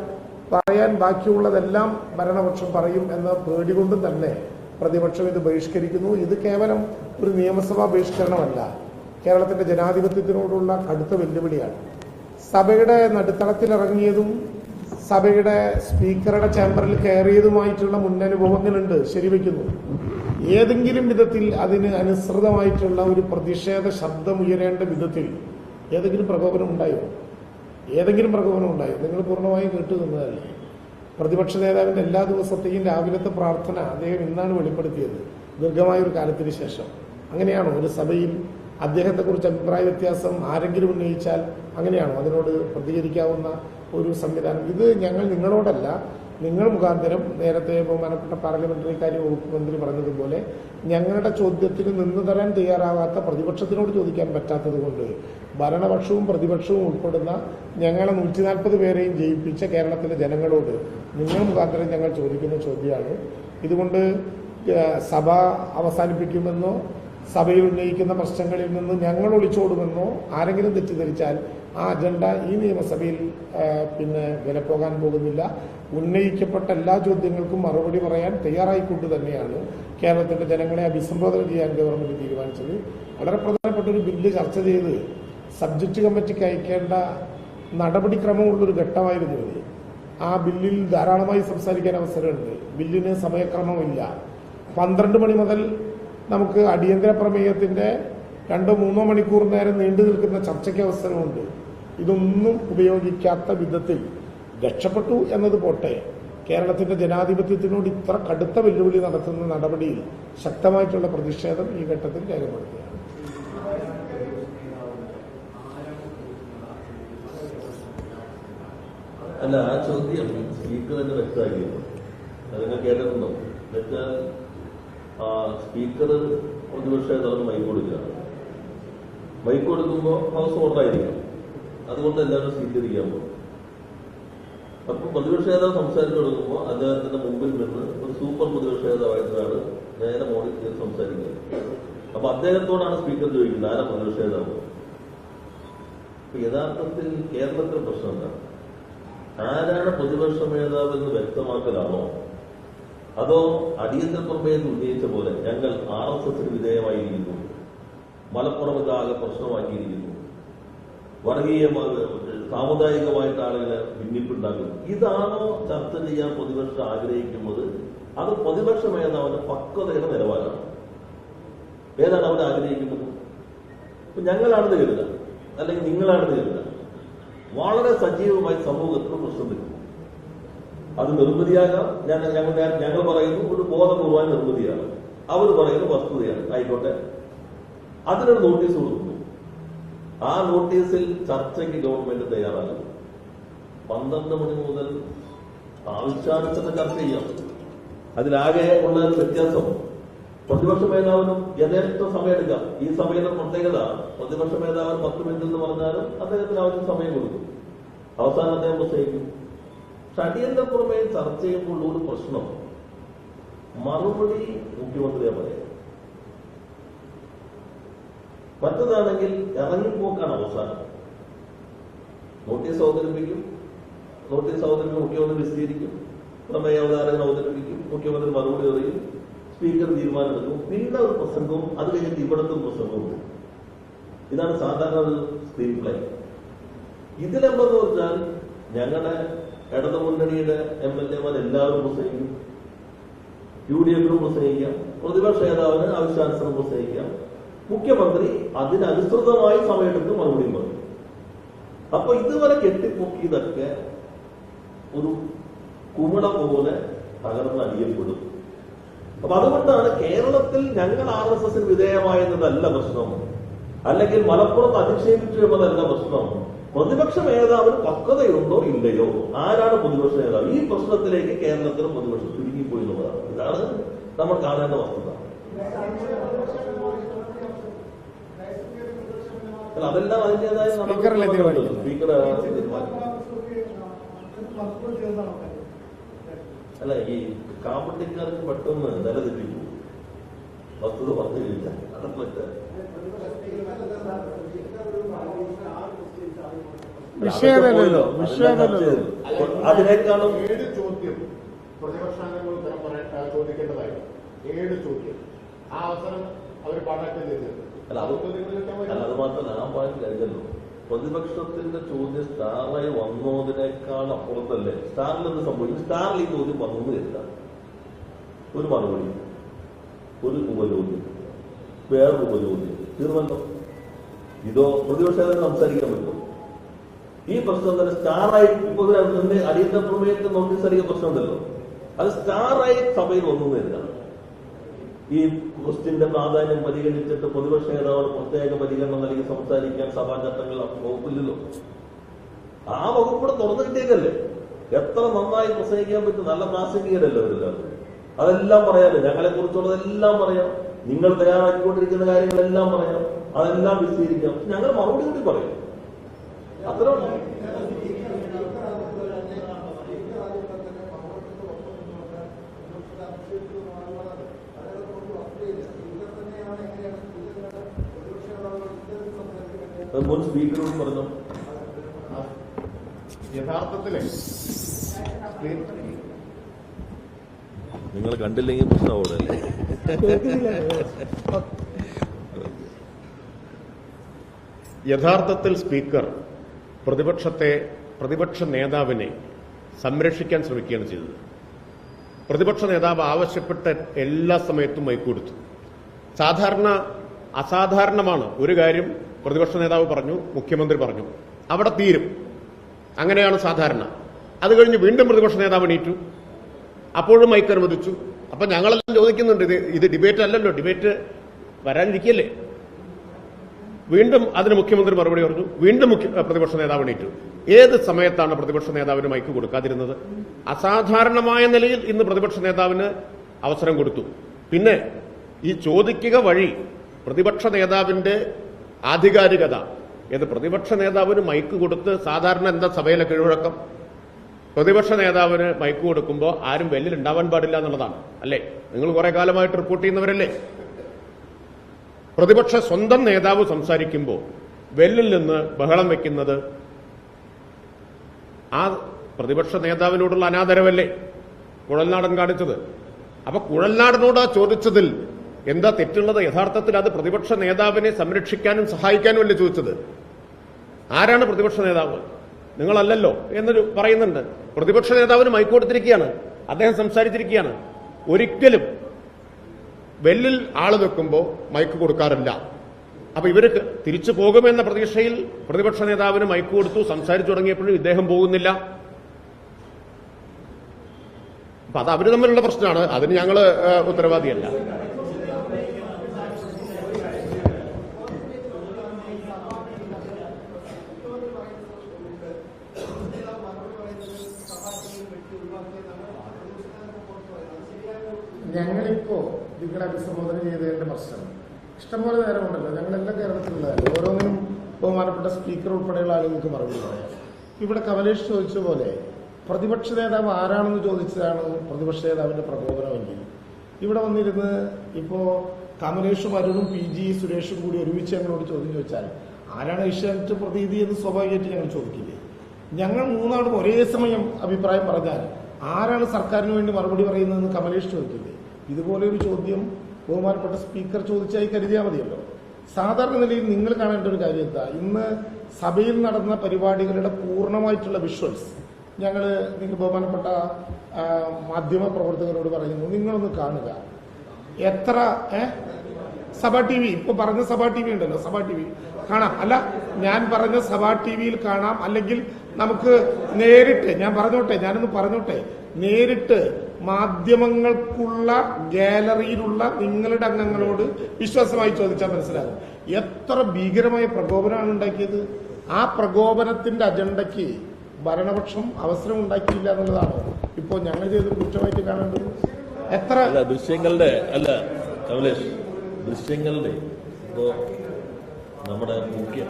പറയാൻ ബാക്കിയുള്ളതെല്ലാം ഭരണപക്ഷം പറയും എന്ന പേടി കൊണ്ട് തന്നെ പ്രതിപക്ഷം ഇത് ബഹിഷ്കരിക്കുന്നു. ഇത് കേവലം ഒരു നിയമസഭാ ബഹിഷ്കരണമല്ല, കേരളത്തിന്റെ ജനാധിപത്യത്തിനോടുള്ള കടുത്ത വെല്ലുവിളിയാണ്. സഭയുടെ നടുത്തളത്തിലിറങ്ങിയതും സഭയുടെ സ്പീക്കറുടെ ചേംബറിൽ കയറിയതുമായിട്ടുള്ള മുന്നനുഭവങ്ങളുണ്ട്, ശരിവെക്കുന്നു. ഏതെങ്കിലും വിധത്തിൽ അതിന് അനുസൃതമായിട്ടുള്ള ഒരു പ്രതിഷേധ ശബ്ദം ഉയരേണ്ട വിധത്തിൽ ഏതെങ്കിലും പ്രകോപനം ഉണ്ടായോ? നിങ്ങൾ പൂർണ്ണമായും കേട്ടു നിന്നതല്ലേ? പ്രതിപക്ഷ നേതാവിന്റെ എല്ലാ ദിവസത്തെയും രാവിലത്തെ പ്രാർത്ഥന അദ്ദേഹം ഇന്നാണ് വെളിപ്പെടുത്തിയത്, ദീർഘമായ ഒരു കാലത്തിന് ശേഷം. അങ്ങനെയാണോ ഒരു സഭയിൽ അദ്ദേഹത്തെക്കുറിച്ച് അഭിപ്രായ വ്യത്യാസം ആരെങ്കിലും ഉന്നയിച്ചാൽ അങ്ങനെയാണോ അതിനോട് പ്രതികരിക്കാവുന്ന ഒരു സംവിധാനം? ഇത് ഞങ്ങൾ നിങ്ങളോടല്ല, നിങ്ങൾ മുഖാന്തരം നേരത്തെ ബഹുമാനപ്പെട്ട പാർലമെന്ററി കാര്യ വകുപ്പ് മന്ത്രി പറഞ്ഞതുപോലെ ഞങ്ങളുടെ ചോദ്യത്തിന് നിന്ന് തരാൻ തയ്യാറാവാത്ത പ്രതിപക്ഷത്തിനോട് ചോദിക്കാൻ പറ്റാത്തത് കൊണ്ട് ഭരണപക്ഷവും പ്രതിപക്ഷവും ഉൾപ്പെടുന്ന ഞങ്ങളെ 140 പേരെയും ജയിപ്പിച്ച കേരളത്തിലെ ജനങ്ങളോട് നിങ്ങൾ മുഖാന്തരം ഞങ്ങൾ ചോദിക്കുന്ന ചോദ്യമാണ്. ഇതുകൊണ്ട് സഭ അവസാനിപ്പിക്കുമെന്നോ സഭയിൽ ഉന്നയിക്കുന്ന പ്രശ്നങ്ങളിൽ നിന്ന് ഞങ്ങൾ ഒളിച്ചോടുമെന്നോ ആരെങ്കിലും തെറ്റിദ്ധരിച്ചാൽ ആ അജണ്ട ഈ നിയമസഭയിൽ വിലപ്പോകാൻ പോകുന്നില്ല. ഉന്നയിക്കപ്പെട്ട എല്ലാ ചോദ്യങ്ങൾക്കും മറുപടി പറയാൻ തയ്യാറായിക്കൊണ്ട് തന്നെയാണ് കേരളത്തിന്റെ ജനങ്ങളെ അഭിസംബോധന ചെയ്യാൻ ഗവൺമെന്റ് തീരുമാനിച്ചത്. വളരെ പ്രധാനപ്പെട്ട ഒരു ബില്ല് ചർച്ച ചെയ്ത് സബ്ജക്ട് കമ്മിറ്റിക്ക് അയക്കേണ്ട നടപടിക്രമമുള്ളൊരു ഘട്ടമായിരുന്നു ഇത്. ആ ബില്ലിൽ ധാരാളമായി സംസാരിക്കാൻ അവസരമുണ്ട്. ബില്ലിന് സമയക്രമമില്ല. 12 മണി മുതൽ നമുക്ക് അടിയന്തര പ്രമേയത്തിന്റെ 2-3 മണിക്കൂർ നേരം നീണ്ടു നിൽക്കുന്ന ചർച്ചയ്ക്ക് അവസരമുണ്ട്. ഇതൊന്നും ഉപയോഗിക്കാത്ത വിധത്തിൽ രക്ഷപ്പെട്ടു എന്നത് പോട്ടെ, കേരളത്തിന്റെ ജനാധിപത്യത്തിനോട് ഇത്ര കടുത്ത വെല്ലുവിളി നടത്തുന്ന നടപടിയിൽ ശക്തമായിട്ടുള്ള പ്രതിഷേധം ഈ ഘട്ടത്തിൽ രേഖപ്പെടുത്തുകയാണ്. അല്ല, ആ ചോദ്യം സ്പീക്കർ തന്നെ വ്യക്തമാക്കിയിരുന്നു. അതിനെ കേട്ടിട്ടുണ്ടോ? എന്നുവെച്ചാൽ സ്പീക്കർ പ്രതിപക്ഷേതാവിന് മൈക്ക് കൊടുക്കുകയാണ്. മൈക്ക് കൊടുക്കുമ്പോൾ ഹൗസ് ഓർഡറായിരിക്കണം. അതുകൊണ്ട് എല്ലാവരും സ്വീകരിക്കാൻ പോകും. അപ്പം പ്രതിപക്ഷ നേതാവ് സംസാരിച്ചു കൊടുക്കുമ്പോൾ അദ്ദേഹത്തിന്റെ മുമ്പിൽ നിന്ന് ഒരു സൂപ്പർ പ്രതിപക്ഷ നേതാവായിട്ടാണ് നേരെ മോഡി ചെയ്ത് സംസാരിക്കുന്നത്. അപ്പൊ അദ്ദേഹത്തോടാണ് സ്പീക്കർ ചോദിക്കുന്നത് ആരാ പ്രതിപക്ഷ നേതാവ്. അപ്പൊ യഥാർത്ഥത്തിൽ കേരളത്തിലെ പ്രശ്നം എന്താണ്? ആരാണ് പ്രതിപക്ഷ നേതാവ് എന്ന് വ്യക്തമാക്കലാണോ, അതോ അടിയന്തര പ്രമേയം ഉന്നയിച്ച പോലെ ഞങ്ങൾ RSSന് വിധേയമായിരിക്കുന്നു, മലപ്പുറം ഇതാകെ പ്രശ്നമാക്കിയിരിക്കുന്നു, വർഗീയമായി സാമുദായികമായിട്ട് ആളുകളെ ഭിന്നിപ്പുണ്ടാക്കുന്നു, ഇതാണോ ചർച്ച ചെയ്യാൻ പ്രതിപക്ഷം ആഗ്രഹിക്കുന്നത്? അത് പ്രതിപക്ഷ മേധാവിന്റെ പക്വതയുടെ നിലവാരമാണ്. ഏതാണ് അവർ ആഗ്രഹിക്കുന്നത്? ഇപ്പൊ ഞങ്ങളാണെന്ന് കരുതുക, അല്ലെങ്കിൽ നിങ്ങളാണെന്ന് കരുതുക, വളരെ സജീവമായി സമൂഹത്തിൽ പ്രശ്നം നിൽക്കും. അത് നിർമ്മിതിയാകാം. ഞങ്ങൾ പറയുന്നു ഒരു ബോധപൂർവമായ നിർമ്മിതിയാണ്, അവർ പറയുന്നത് വസ്തുതയാണ്. ആയിക്കോട്ടെ, അതിനൊരു നോട്ടീസ് കൊടുക്കുന്നു. ആ നോട്ടീസിൽ ചർച്ചയ്ക്ക് ഗവൺമെന്റ് തയ്യാറാകും. 12 മണി മുതൽ ആവശ്യാനുസരണം ചർച്ച ചെയ്യാം. അതിലാകെ ഉള്ള ഒരു വ്യത്യാസം, പ്രതിപക്ഷ മേധാവിനും യഥേഷ്ട സമയമെടുക്കാം. ഈ സമയത്ത് പ്രത്യേകത, പ്രതിപക്ഷ മേധാവിന് 10 മിനിറ്റ് എന്ന് പറഞ്ഞാലും അദ്ദേഹത്തിന് ആവശ്യം സമയം കൊടുക്കും. അവസാനം അദ്ദേഹം പ്രസംഗിക്കും. പക്ഷെ അടിയന്തര പ്രമേയം ചർച്ച ചെയ്യുമ്പോൾ ഒരു പ്രശ്നം, മറുപടി മുഖ്യമന്ത്രിയെ പറയാം. മറ്റതാണെങ്കിൽ ഇറങ്ങിപ്പോക്കാണ് അവസാനം. നോട്ടീസ് അവതരിപ്പിക്കും, നോട്ടീസ് അവതരിപ്പിക്കും, മുഖ്യമന്ത്രി വിശദീകരിക്കും, പ്രമേയാവതാരകൻ അവതരിപ്പിക്കും, മുഖ്യമന്ത്രി മറുപടി പറയും, സ്പീക്കർ തീരുമാനമെടുക്കും, പിന്നെ ഒരു പ്രസംഗവും, അത് കഴിഞ്ഞിട്ട് ഇവിടുത്തെ പ്രസംഗവും. ഇതാണ് സാധാരണ ഒരു സ്ക്രീൻ പ്ലേ. ഇതിലെന്തെന്ന് പറഞ്ഞാൽ ഞങ്ങളുടെ ഇടതുമുന്നണിയുടെ MLA-മാർ എല്ലാവരും പ്രസംഗിക്കും, UDF-നും പ്രസംഗിക്കാം, പ്രതിപക്ഷ നേതാവിന് ആവശ്യാനുസരണം പ്രസംഗിക്കാം, മുഖ്യമന്ത്രി അതിനനുസൃതമായി സമയമെടുത്ത് മറുപടിയും പറയും. അപ്പൊ ഇതുവരെ കെട്ടിപ്പൊക്കിയതൊക്കെ ഒരു കുമിള പോലെ തകർന്നടിയപ്പെടും. അപ്പൊ അതുകൊണ്ടാണ് കേരളത്തിൽ ഞങ്ങൾ RSSന് വിധേയമായെന്നതല്ല പ്രശ്നം, അല്ലെങ്കിൽ മലപ്പുറത്ത് അധിക്ഷേപിച്ചു എന്നതല്ല പ്രശ്നം. പ്രതിപക്ഷ നേതാവിന് പക്വതയുണ്ടോ ഇല്ലയോ, ആരാണ് പ്രതിപക്ഷ നേതാവ്? ഈ പ്രശ്നത്തിലേക്ക് കേരളത്തിന് പ്രതിപക്ഷം ചുരുങ്ങിപ്പോയി എന്നുള്ളതാണ്. ഇതാണ് നമ്മൾ കാണേണ്ട വസ്തുത. അതെല്ലാം അതിൻ്റെതായ സ്പീക്കർ അല്ല, ഈ കാപ്പട്ടിക്കാർക്ക് പെട്ടെന്ന് നിലതെറ്റിപ്പോ വസ്തുത പറഞ്ഞില്ല. അതൊക്കെ പറ്റാ അതിനേക്കാളും 7 ചോദ്യം പ്രതിപക്ഷാംഗങ്ങൾ ചോദിക്കേണ്ടതായി 7 ചോദ്യം ആ അവസരം അവർ പാടാക്കം ചെയ്തത്. അല്ല, അത് മാത്രമല്ല, ആ പാട്ട് കഴിഞ്ഞല്ലോ. പ്രതിപക്ഷത്തിന്റെ ചോദ്യം സ്റ്റാറായി വന്നതിനേക്കാൾ അപ്പുറത്തല്ലേ സ്റ്റാറിൽ എന്ത് സംഭവിക്കും? സ്റ്റാറിൽ ഈ ചോദ്യം വന്നു തരില്ല. ഒരു മറുപടി, ഒരു ഉപചോദ്യം, വേറൊരു ഉപചോദ്യം, തീർന്നല്ലോ. ഇതോ പ്രതിപക്ഷത്തിന് സംസാരിക്കാൻ പറ്റും. ഈ പ്രശ്നം തന്നെ സ്റ്റാറായി ഇപ്പൊ അടിയന്തര പ്രമേയത്തെ നോട്ടീസ് അറിയ പ്രശ്നമുണ്ടല്ലോ, അത് സ്റ്റാറായി സഭയിൽ വന്നു തരില്ല. ഈ ക്വസ്റ്റിന്റെ പ്രാധാന്യം പരിഗണിച്ചിട്ട് പ്രതിപക്ഷ നേതാവ് പ്രത്യേക പരിഗണന നൽകി സംസാരിക്കാൻ സഭാ ചട്ടങ്ങൾ വകുപ്പില്ലല്ലോ. ആ വകുപ്പ് കൂടെ തുറന്നു കിട്ടിയേക്കല്ലേ. എത്ര നന്നായി പ്രസംഗിക്കാൻ പറ്റും. നല്ല പ്രാസംഗികരല്ലോ എല്ലാവരും. അതെല്ലാം പറയാമല്ലോ. ഞങ്ങളെ കുറിച്ചുള്ളതെല്ലാം പറയാം. നിങ്ങൾ തയ്യാറാക്കിക്കൊണ്ടിരിക്കുന്ന കാര്യങ്ങളെല്ലാം പറയാം. അതെല്ലാം വിശദീകരിക്കാം. ഞങ്ങൾ മറുപടി കൂടി പറയും. അത്ര മുൻ സ്പീക്കറോട് പറഞ്ഞു. യഥാർത്ഥത്തില് നിങ്ങൾ കണ്ടില്ലെങ്കിൽ പ്രശ്നമാവൂടല്ലേ? യഥാർത്ഥത്തിൽ സ്പീക്കർ പ്രതിപക്ഷ നേതാവിനെ സംരക്ഷിക്കാൻ ശ്രമിക്കുകയാണ് ചെയ്തത്. പ്രതിപക്ഷ നേതാവ് ആവശ്യപ്പെട്ട എല്ലാ സമയത്തും മൈക്ക് കൊടുത്തു. അസാധാരണമാണ് ഒരു കാര്യം പ്രതിപക്ഷ നേതാവ് പറഞ്ഞു, മുഖ്യമന്ത്രി പറഞ്ഞു, അവിടെ തീരും. അങ്ങനെയാണ് സാധാരണ. അത് കഴിഞ്ഞ് വീണ്ടും പ്രതിപക്ഷ നേതാവ് എണീറ്റു, അപ്പോഴും മൈക്ക് അനുവദിച്ചു. അപ്പൊ ഞങ്ങളെല്ലാം ചോദിക്കുന്നുണ്ട്, ഇത് ഡിബേറ്റ് അല്ലല്ലോ, ഡിബേറ്റ് വരാനിരിക്കല്ലേ? വീണ്ടും അതിന് മുഖ്യമന്ത്രി മറുപടി പറഞ്ഞു. വീണ്ടും പ്രതിപക്ഷ നേതാവ് എണീറ്റു. ഏത് സമയത്താണ് പ്രതിപക്ഷ നേതാവിന് മൈക്ക് കൊടുക്കാതിരുന്നത്? അസാധാരണമായ നിലയിൽ ഇന്ന് പ്രതിപക്ഷ നേതാവിന് അവസരം കൊടുത്തു. പിന്നെ ഈ ചോദിക്കുക വഴി പ്രതിപക്ഷ നേതാവിന്റെ ആധികാരികത ഏത്? പ്രതിപക്ഷ നേതാവിന് മൈക്ക് കൊടുത്ത് സാധാരണ എന്താ സഭയിലെ കീഴ്വഴക്കം? പ്രതിപക്ഷ നേതാവിന് മൈക്ക് കൊടുക്കുമ്പോൾ ആരും വെല്ലിൽ ഉണ്ടാവാൻ പാടില്ല എന്നുള്ളതാണ്, അല്ലേ? നിങ്ങൾ കുറെ കാലമായിട്ട് റിപ്പോർട്ട് ചെയ്യുന്നവരല്ലേ? സ്വന്തം നേതാവ് സംസാരിക്കുമ്പോൾ വെല്ലിൽ നിന്ന് ബഹളം വെക്കുന്നത് ആ പ്രതിപക്ഷ നേതാവിനോടുള്ള അനാദരവല്ലേ കുഴൽനാടൻ കാണിച്ചത്? അപ്പൊ കുഴൽനാടനോട് ചോദിച്ചതിൽ എന്താ തെറ്റുള്ളത്? യഥാർത്ഥത്തിൽ അത് പ്രതിപക്ഷ നേതാവിനെ സംരക്ഷിക്കാനും സഹായിക്കാനും അല്ലേ ചോദിച്ചത്? ആരാണ് പ്രതിപക്ഷ നേതാവ്? നിങ്ങളല്ലല്ലോ എന്ന് പറയുന്നുണ്ട്. പ്രതിപക്ഷ നേതാവിന് മൈക്ക് കൊടുത്തിരിക്കുകയാണ്, അദ്ദേഹം സംസാരിച്ചിരിക്കുകയാണ്. ഒരിക്കലും വെല്ലിൽ ആള് വെക്കുമ്പോൾ മൈക്ക് കൊടുക്കാറില്ല. അപ്പൊ ഇവര് തിരിച്ചു പോകുമെന്ന പ്രതീക്ഷയിൽ പ്രതിപക്ഷ നേതാവിന് മൈക്ക് കൊടുത്തു, സംസാരിച്ചു തുടങ്ങിയപ്പോഴും ഇദ്ദേഹം പോകുന്നില്ല. അപ്പൊ അത് അവര് തമ്മിലുള്ള പ്രശ്നമാണ്, അതിന് ഞങ്ങള് ഉത്തരവാദിയല്ല. ഞങ്ങളിപ്പോ നിങ്ങളെ അഭിസംബോധന ചെയ്തതിന്റെ പ്രശ്നം ഇഷ്ടംപോലെ നേരമുണ്ടല്ലോ. ഞങ്ങളെല്ലാം കേരളത്തിലുള്ളതല്ല. ഓരോന്നിനും ബഹുമാനപ്പെട്ട സ്പീക്കർ ഉൾപ്പെടെയുള്ള ആളുകൾക്ക് മറുപടി പറയാം. ഇവിടെ കമലേഷ് ചോദിച്ച പോലെ പ്രതിപക്ഷ നേതാവ് ആരാണെന്ന് ചോദിച്ചതാണ് പ്രതിപക്ഷ നേതാവിന്റെ പ്രബോധനമെങ്കിൽ ഇവിടെ വന്നിരുന്ന് ഇപ്പോ കമലേഷും അരുണും PG സുരേഷും കൂടി ഒരുമിച്ച് ഞങ്ങളോട് ചോദ്യം ചോദിച്ചാൽ ആരാണ് ഏഷ്യാനെറ്റ് പ്രതിനിധി എന്ന് സ്വാഭാവികമായിട്ട് ഞങ്ങൾ ചോദിക്കില്ലേ? ഞങ്ങൾ മൂന്നാളും ഒരേ സമയം അഭിപ്രായം പറഞ്ഞാൽ ആരാണ് സർക്കാരിന് വേണ്ടി മറുപടി പറയുന്നതെന്ന് കമലേഷ് ചോദിക്കില്ലേ? ഇതുപോലെ ഒരു ചോദ്യം ബഹുമാനപ്പെട്ട സ്പീക്കർ ചോദിച്ചായി കരുതിയാൽ മതിയല്ലോ. സാധാരണ നിലയിൽ നിങ്ങൾ കാണേണ്ട ഒരു കാര്യം എന്താ? ഇന്ന് സഭയിൽ നടന്ന പരിപാടികളുടെ പൂർണ്ണമായിട്ടുള്ള വിഷ്വൽസ് നിങ്ങൾ ബഹുമാനപ്പെട്ട മാധ്യമ പ്രവർത്തകരോട് പറയുന്നു, നിങ്ങളൊന്ന് കാണുക. എത്ര സഭ TV, ഇപ്പൊ പറഞ്ഞ സഭ TV ഉണ്ടല്ലോ, സഭ TV കാണാം. അല്ല, ഞാൻ പറഞ്ഞ സഭ TVയിൽ കാണാം. അല്ലെങ്കിൽ നമുക്ക് നേരിട്ട് ഞാനൊന്ന് പറഞ്ഞോട്ടെ, നേരിട്ട് മാധ്യമങ്ങൾക്കുള്ള ഗാലറിയിലുള്ള നിങ്ങളുടെ അംഗങ്ങളോട് വിശ്വാസമായി ചോദിച്ചാൽ മനസ്സിലാകും എത്ര ഭീകരമായ പ്രകോപനമാണ് ഉണ്ടാക്കിയത്. ആ പ്രകോപനത്തിന്റെ അജണ്ടയ്ക്ക് ഭരണപക്ഷം അവസരം ഉണ്ടാക്കിയില്ല എന്നുള്ളതാണ് ഇപ്പോൾ ഞങ്ങൾ ചെയ്തൊരു കുറ്റമായിട്ട് കാണേണ്ടത്. എത്ര ദൃശ്യങ്ങളുടെ കമലേഷ്, ദൃശ്യങ്ങളുടെ ഇപ്പോ നമ്മുടെ മുഖ്യം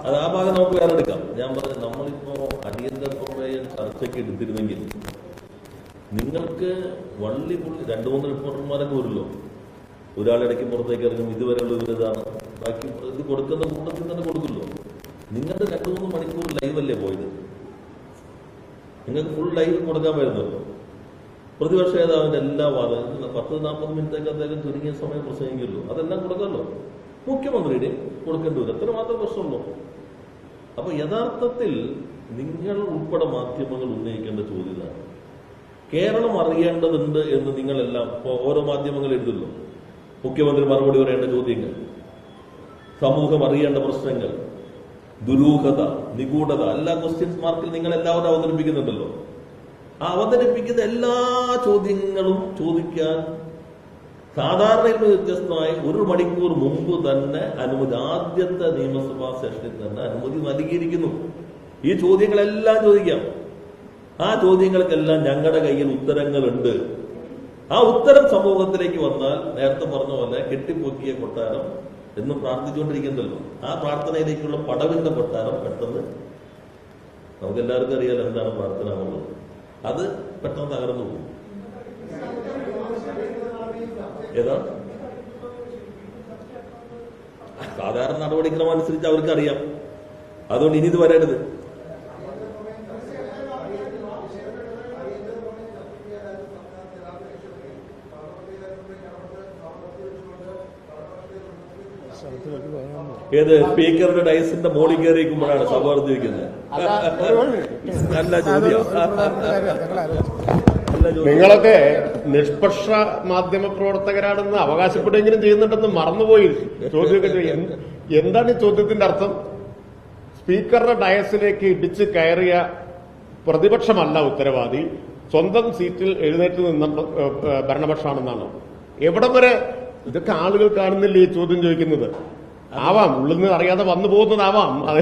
അത് ആ ഭാഗം നമുക്ക് വേറെ എടുക്കാം. ഞാൻ പറഞ്ഞു, നമ്മളിപ്പോ അടിയന്തര പ്രമേയ ചർച്ചയ്ക്ക് എടുത്തിരുന്നെങ്കിൽ നിങ്ങൾക്ക് വള്ളി പുള്ളി 2-3 റിപ്പോർട്ടർമാരൊക്കെ വരുമല്ലോ. ഒരാളിടയ്ക്ക് പുറത്തേക്ക് ഇറങ്ങും, ഇതുവരെയുള്ള ഇതാണ്, ബാക്കി ഇത് കൊടുക്കുന്ന കൂട്ടത്തിൽ തന്നെ കൊടുക്കുമല്ലോ. നിങ്ങളുടെ 2-3 മണിക്കൂർ ലൈവല്ലേ പോയത്? നിങ്ങൾക്ക് ഫുൾ ലൈവ് കൊടുക്കാൻ വരുന്നല്ലോ. പ്രതിപക്ഷ നേതാവിന്റെ എല്ലാ വാദങ്ങളും 10-40 മിനിറ്റൊക്കെ അദ്ദേഹം ചുരുങ്ങിയ സമയം പ്രസംഗിക്കുമല്ലോ. അതെല്ലാം കൊടുക്കാമല്ലോ. മുഖ്യമന്ത്രിയുടെ കൊടുക്കേണ്ടി വരും. അത്ര മാത്രം പ്രശ്നമുള്ളൂ. അപ്പൊ യഥാർത്ഥത്തിൽ നിങ്ങൾ ഉൾപ്പെടെ മാധ്യമങ്ങൾ ഉന്നയിക്കേണ്ട ചോദ്യമാണ്, കേരളം അറിയേണ്ടതുണ്ട് എന്ന് നിങ്ങളെല്ലാം ഇപ്പോൾ ഓരോ മാധ്യമങ്ങൾ എഴുതുമല്ലോ. മുഖ്യമന്ത്രി മറുപടി പറയേണ്ട ചോദ്യങ്ങൾ, സമൂഹം അറിയേണ്ട പ്രശ്നങ്ങൾ, ദുരൂഹത, നിഗൂഢത, എല്ലാ ക്വസ്റ്റ്യൻസ് മാർക്കിൽ നിങ്ങൾ എല്ലാവരും അവതരിപ്പിക്കുന്നുണ്ടല്ലോ. ആ അവതരിപ്പിക്കുന്ന എല്ലാ ചോദ്യങ്ങളും ചോദിക്കാൻ സാധാരണയിൽ വ്യത്യസ്തമായി 1 മണിക്കൂർ മുമ്പ് തന്നെ അനുമതി, ആദ്യത്തെ നിയമസഭാ സെഷനിൽ തന്നെ അനുമതി നൽകിയിരിക്കുന്നു. ഈ ചോദ്യങ്ങളെല്ലാം ചോദിക്കാം. ആ ചോദ്യങ്ങൾക്കെല്ലാം ഞങ്ങളുടെ കയ്യിൽ ഉത്തരങ്ങളുണ്ട്. ആ ഉത്തരം സമൂഹത്തിലേക്ക് വന്നാൽ നേരത്തെ പറഞ്ഞ പോലെ കെട്ടിപ്പൊക്കിയ കൊട്ടാരം എന്നും പ്രാർത്ഥിച്ചുകൊണ്ടിരിക്കുന്നല്ലോ, ആ പ്രാർത്ഥനയിലേക്കുള്ള പടവിന്റെ കൊട്ടാരം പെട്ടെന്ന് നമുക്ക് എല്ലാവർക്കും അറിയാലോ എന്താണ് പ്രാർത്ഥന എന്നുള്ളത്. അത് പെട്ടെന്ന് തകർന്നു പോകും. ഏതാ സാധാരണ നടപടിക്രമം അനുസരിച്ച് അവർക്കറിയാം. അതുകൊണ്ട് ഇനി ഇത് വരരുത്. ഏത് സ്പീക്കറുടെ ഡയസിന്റെ മോളിൽ കയറിയിരിക്കുമ്പോഴാണ് സഭ വർദ്ധിക്കുന്നത്. നല്ല ചോദ്യം. നിങ്ങളൊക്കെ നിഷ്പക്ഷ മാധ്യമ പ്രവർത്തകരാണെന്ന് അവകാശപ്പെടുകയെങ്കിലും ചെയ്യുന്നുണ്ടെന്ന് മറന്നുപോയി ചോദ്യമൊക്കെ ചെയ്യാൻ. എന്താണ് ഈ ചോദ്യത്തിന്റെ അർത്ഥം? സ്പീക്കറുടെ ഡയസിലേക്ക് ഇടിച്ച് കയറിയ പ്രതിപക്ഷമല്ല ഉത്തരവാദി, സ്വന്തം സീറ്റിൽ എഴുന്നേറ്റ് നിന്ന ഭരണപക്ഷമാണെന്നാണോ? എവിടം വരെ ഇതൊക്കെ ആളുകൾ കാണുന്നില്ല ഈ ചോദ്യം ചോദിക്കുന്നത്? ആവാം, ഉള്ളിൽ നിന്ന് അറിയാതെ വന്നു പോകുന്നതാവാം, അത്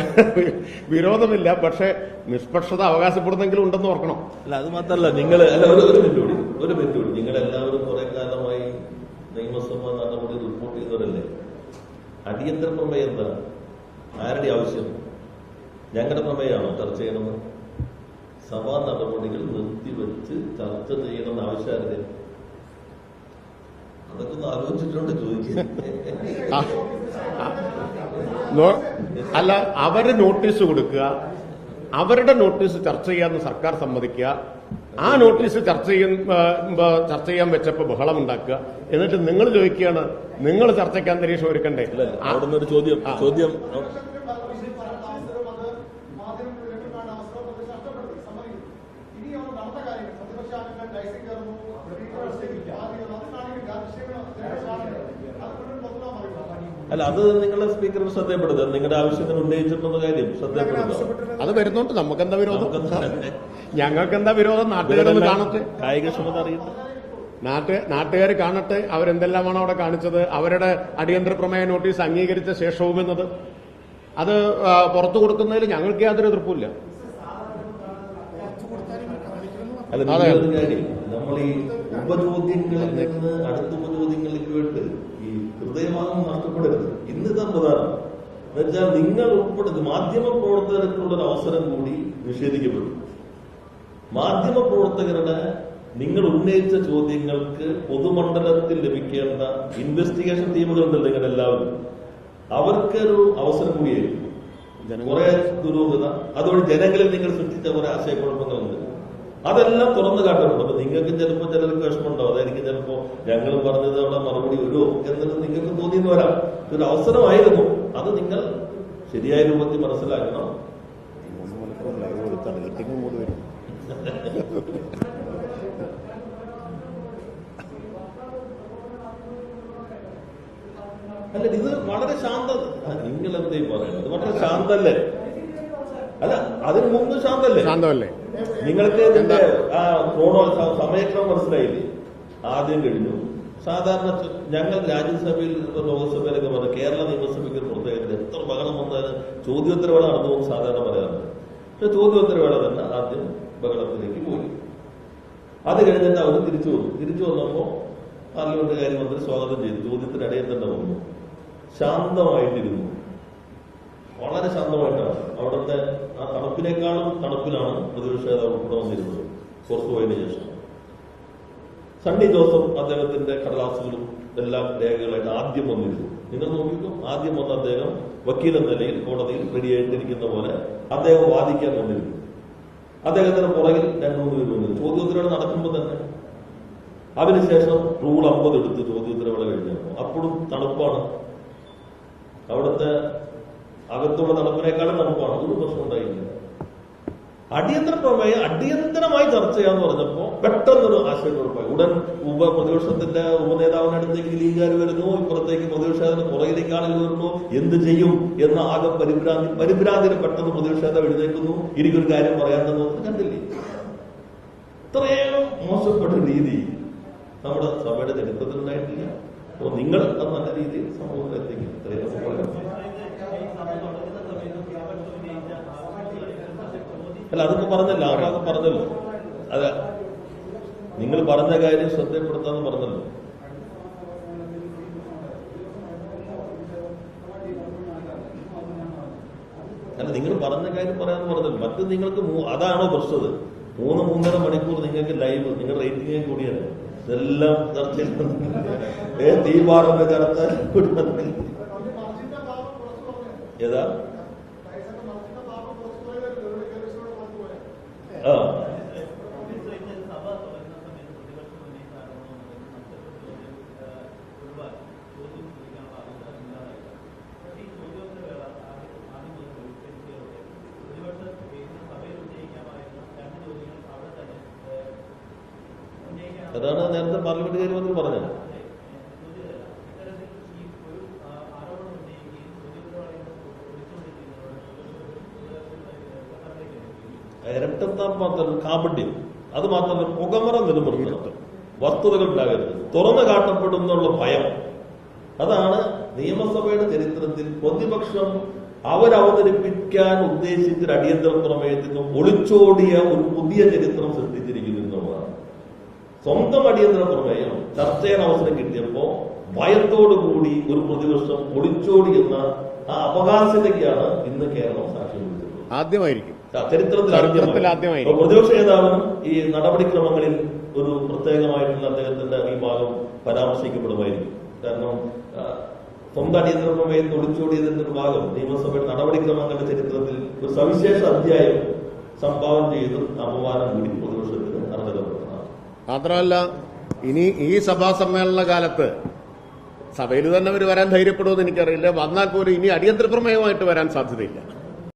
വിരോധമില്ല. പക്ഷെ നിഷ്പക്ഷത അവകാശപ്പെടുന്നെങ്കിലും ഉണ്ടെന്ന് ഓർക്കണം. അല്ല, അത് മാത്രമല്ല, നിങ്ങൾ അല്ല ഒരു മിനിറ്റ് കൂടി നിങ്ങളെല്ലാവരും കുറെ കാലമായി നിയമസഭ നടപടി റിപ്പോർട്ട് ചെയ്തവരല്ലേ? അടിയന്തര പ്രമേയം എന്താണ്? ആരുടെ ആവശ്യം? ഞങ്ങളുടെ പ്രമേയമാണോ ചർച്ച ചെയ്യണമെന്ന്? സഭാ നടപടികൾ നിർത്തിവെച്ച് ചർച്ച ചെയ്യണമെന്ന് ആവശ്യം ആരുടെ? അതൊക്കെ ഒന്ന് ആലോചിച്ചിട്ടുണ്ട് ചോദിക്കുന്നത്. അല്ല, അവര് നോട്ടീസ് കൊടുക്കുക, അവരുടെ നോട്ടീസ് ചർച്ച ചെയ്യാന്ന് സർക്കാർ സമ്മതിക്കുക, ആ നോട്ടീസ് ചർച്ച ചെയ്യാൻ വെച്ചപ്പോ ബഹളം ഉണ്ടാക്കുക, എന്നിട്ട് നിങ്ങൾ ചോദിക്കുകയാണ് നിങ്ങൾ ചർച്ചയ്ക്ക് അന്തരീക്ഷം ഒരുക്കണ്ടേ? അവിടുന്ന് ഒരു ചോദ്യം അല്ല, അത് നിങ്ങളെ സ്പീക്കറിന് ശ്രദ്ധയപ്പെടുത്തുക. നിങ്ങളുടെ ആവശ്യത്തിന് ഉന്നയിച്ചിട്ടുള്ള കാര്യം ശ്രദ്ധയപ്പെടുത്തുക. അത് വരുന്നുണ്ട്. നമുക്കെന്താ വിരോധം? ഞങ്ങൾക്കെന്താ വിരോധം? നാട്ടുകാരൊന്ന് കാണട്ടെ, കായികക്ഷമത അറിയട്ടെ, നാട്ടുകാർ കാണട്ടെ അവരെന്തെല്ലാമാണ് അവിടെ കാണിച്ചത്. അവരുടെ അടിയന്തര പ്രമേയ നോട്ടീസ് അംഗീകരിച്ച ശേഷവും എന്നത് അത് പുറത്തു കൊടുക്കുന്നതിൽ ഞങ്ങൾക്ക് യാതൊരു എതിർപ്പില്ല. അല്ല, നമ്മൾ ഈ ഉപചോദ്യങ്ങളിൽ നിന്ന് അടുത്ത ഉപചോദ്യങ്ങളിലേക്ക് വേണ്ടി ഈ ഹൃദയഭാഗം നഷ്ടപ്പെടരുത്. ഇന്ന് ഇതാ പ്രധാനം. എന്നുവെച്ചാൽ നിങ്ങൾ ഉൾപ്പെടുത്തി മാധ്യമ പ്രവർത്തകർക്കുള്ളൊരു അവസരം കൂടി നിഷേധിക്കപ്പെടും. മാധ്യമ പ്രവർത്തകരുടെ നിങ്ങൾ ഉന്നയിച്ച ചോദ്യങ്ങൾക്ക് പൊതുമണ്ഡലത്തിൽ ലഭിക്കേണ്ട ഇൻവെസ്റ്റിഗേഷൻ ടീമുകളുണ്ടല്ലോ നിങ്ങളെല്ലാവരും, അവർക്കൊരു അവസരം കൂടിയായിരിക്കും. കുറെ ദുരൂഹത, അതുവഴി ജനങ്ങളിൽ നിങ്ങൾ സൃഷ്ടിച്ച കുറെ ആശയക്കുഴപ്പങ്ങളുണ്ട്, അതെല്ലാം തുറന്നു കാട്ടപ്പെടും. അപ്പൊ നിങ്ങൾക്ക് ചിലപ്പോൾ ചിലർക്ക് വിഷമമുണ്ടാവും. അതായിരിക്കും ചിലപ്പോ ഞങ്ങൾ പറഞ്ഞത് അവിടെ മറുപടി വരുമോ എന്നത് നിങ്ങൾക്ക് തോന്നിയെന്ന് വരാം. ഇതൊരു അവസരമായിരുന്നു, അത് നിങ്ങൾ ശരിയായ രൂപത്തിൽ മനസ്സിലാക്കണം. അല്ല, ഇത് വളരെ ശാന്തം. നിങ്ങൾ എന്തേലും പറയുന്നത് വളരെ ശാന്തല്ലേ? അല്ല, അതിന് മുമ്പ് ശാന്തല്ലേ? നിങ്ങൾക്ക് ഇതിന്റെ സമയക്രമം മനസ്സിലായില്ലേ? ആദ്യം കഴിഞ്ഞു. സാധാരണ ഞങ്ങൾ രാജ്യസഭയിൽ ലോകസഭയിലൊക്കെ പറഞ്ഞു കേരള നിയമസഭയ്ക്ക് പ്രത്യേകത എത്ര ബഹളം വന്നാലും ചോദ്യോത്തരവേള നടന്നു പോകും സാധാരണ പറയാറുണ്ട്. പക്ഷെ ചോദ്യോത്തരവേള തന്നെ ആദ്യം ബഹളത്തിലേക്ക് പോയി. അത് കഴിഞ്ഞിട്ട് അവർ തിരിച്ചു വന്നപ്പോ പാർലമെന്റ് കാര്യമന്ത്രി സ്വാഗതം ചെയ്തു. ചോദ്യത്തിനിടയിൽ തന്നെ വന്നു. ശാന്തമായിട്ടിരുന്നു, വളരെ ശാന്തമായിട്ടാണ്. അവിടുത്തെ ആ തണുപ്പിനേക്കാളും തണുപ്പിലാണ് പ്രതിപക്ഷ നേതാവ് കൂടെ വന്നിരുന്നത് പുറത്തു പോയതിനു ശേഷം. സണ്ണി ജോസഫ് അദ്ദേഹത്തിന്റെ കടലാസുകളും എല്ലാം രേഖകളായിട്ട് ആദ്യം വന്നിരുന്നു. നിങ്ങൾ നോക്കിക്കോ, ആദ്യം വന്ന അദ്ദേഹം വക്കീൽ എന്ന നിലയിൽ കോടതിയിൽ റെഡിയായിട്ടിരിക്കുന്ന പോലെ അദ്ദേഹം വാദിക്കാൻ വന്നിരുന്നു. അദ്ദേഹത്തിന് പുറകിൽ 2-3 പേര് വന്നിരുന്നു. ചോദ്യോത്തരവേള നടക്കുമ്പോൾ തന്നെ. അതിനുശേഷം റൂൾ 50 എടുത്ത് ചോദ്യോത്തരവേള കഴിഞ്ഞപ്പോൾ അപ്പോഴും തണുപ്പാണ്. അവിടുത്തെ അകത്തുള്ള തണുപ്പിനേക്കാളും തണുപ്പാണ്. ഒരു പ്രശ്നം ഉണ്ടായില്ല. അടിയന്തര പ്രമേയം അടിയന്തരമായി ചർച്ച ചെയ്യാന്ന് പറഞ്ഞപ്പോ പെട്ടെന്നൊരു ആശയക്കുഴപ്പമായി. ഉടൻ പ്രതിപക്ഷത്തിന്റെ ഉപനേതാവിനടുത്തേക്ക് ലീഗുകാർ വരുന്നു, ഇപ്പുറത്തേക്ക് പ്രതിപക്ഷത്തിന് പുറകിലേക്ക് ആളുകൾ വരുന്നു. എന്ത് ചെയ്യും എന്ന ആകെ പരിഭ്രാന്തിന് പെട്ടെന്ന് പ്രതിപക്ഷ നേതാവ് എഴുന്നേൽക്കുന്നു. എനിക്കൊരു കാര്യം പറയാണ്ടെന്ന് കണ്ടില്ലേ? ഇത്രയും മോശപ്പെട്ട രീതി നമ്മുടെ സഭയുടെ ചരിത്രത്തിലുണ്ടായിട്ടില്ല. അപ്പോൾ നിങ്ങൾ അത് നല്ല രീതിയിൽ സമൂഹത്തിലെത്തിക്കും. ഇത്രയും അല്ല അതൊക്കെ പറഞ്ഞല്ലോ, ആ ഭാഗം പറഞ്ഞല്ലോ. അതെ, നിങ്ങൾ പറഞ്ഞ കാര്യം ശ്രദ്ധപ്പെടുത്താന്ന് പറഞ്ഞല്ലോ. അല്ല, നിങ്ങൾ പറഞ്ഞ കാര്യം പറയാന്ന് പറഞ്ഞല്ലോ. മറ്റു നിങ്ങൾക്ക് അതാണോ പ്രശ്നത്? 3-3.5 മണിക്കൂർ നിങ്ങൾക്ക് ലൈവ്, നിങ്ങളുടെ റേറ്റിംഗ് കൂടിയാണ്. ഇതെല്ലാം ചർച്ച ചെയ്യുന്നത് തീപാറിന്റെ ചർച്ച ഏതാ? ആ അതാണ് നേരത്തെ പാർലമെന്റ് കാര്യമന്ത്രി പറഞ്ഞത്. ഇരട്ടത്താൻ മാത്രം കാപട്യം, അത് മാത്രമല്ല പുകമറ നിലനിർത്തണം, വസ്തുതകൾ ഉണ്ടാകരുത്, തുറന്നു കാട്ടപ്പെടുന്നുള്ള ഭയം. അതാണ് നിയമസഭയുടെ ചരിത്രത്തിൽ പ്രതിപക്ഷം അവരവതരിപ്പിക്കാൻ ഉദ്ദേശിച്ചൊരു അടിയന്തര പ്രമേയത്തിൽ നിന്നും ഒളിച്ചോടിയ ഒരു പുതിയ ചരിത്രം സൃഷ്ടിച്ചിരിക്കുന്നു എന്നുള്ളതാണ്. സ്വന്തം അടിയന്തര പ്രമേയം ചർച്ച ചെയ്യാൻ അവസരം കിട്ടിയപ്പോ ഭയത്തോടുകൂടി ഒരു പ്രതിപക്ഷം ഒളിച്ചോടി എന്ന ആ അപഹാസ്യതയ്ക്കാണ് ഇന്ന് കേരളം സാക്ഷ്യം വഹിച്ചിട്ടുള്ളത്. ആദ്യമായിരിക്കും ചരിത്രത്തിൽ ആദ്യമായിരിക്കും. പ്രതിപക്ഷ നേതാവിനും ഈ നടപടിക്രമങ്ങളിൽ ഒരു പ്രത്യേകമായിട്ടുള്ള അദ്ദേഹത്തിന്റെ ഈ ഭാഗം പരാമർശിക്കപ്പെടുമായിരിക്കും. കാരണം സ്വന്തം അടിയന്തര പ്രമേയത്തിൽ ഒളിച്ചോടിയതിന്റെ ഒരു ഭാഗം നിയമസഭയുടെ നടപടിക്രമങ്ങളുടെ ചരിത്രത്തിൽ ഒരു സവിശേഷ അധ്യായം സംഭാവന ചെയ്ത് അപമാനം കൂടി പ്രതിപക്ഷത്തിന് അർഹതപ്പെടുന്നതാണ്. മാത്രമല്ല, ഇനി ഈ സഭാ സമ്മേളന കാലത്ത് സഭയിൽ തന്നെ അവർ വരാൻ ധൈര്യപ്പെടുമെന്ന് എനിക്കറിയില്ല. വന്നാൽ പോലും ഇനി അടിയന്തര പ്രമേയമായിട്ട് വരാൻ സാധ്യതയില്ല.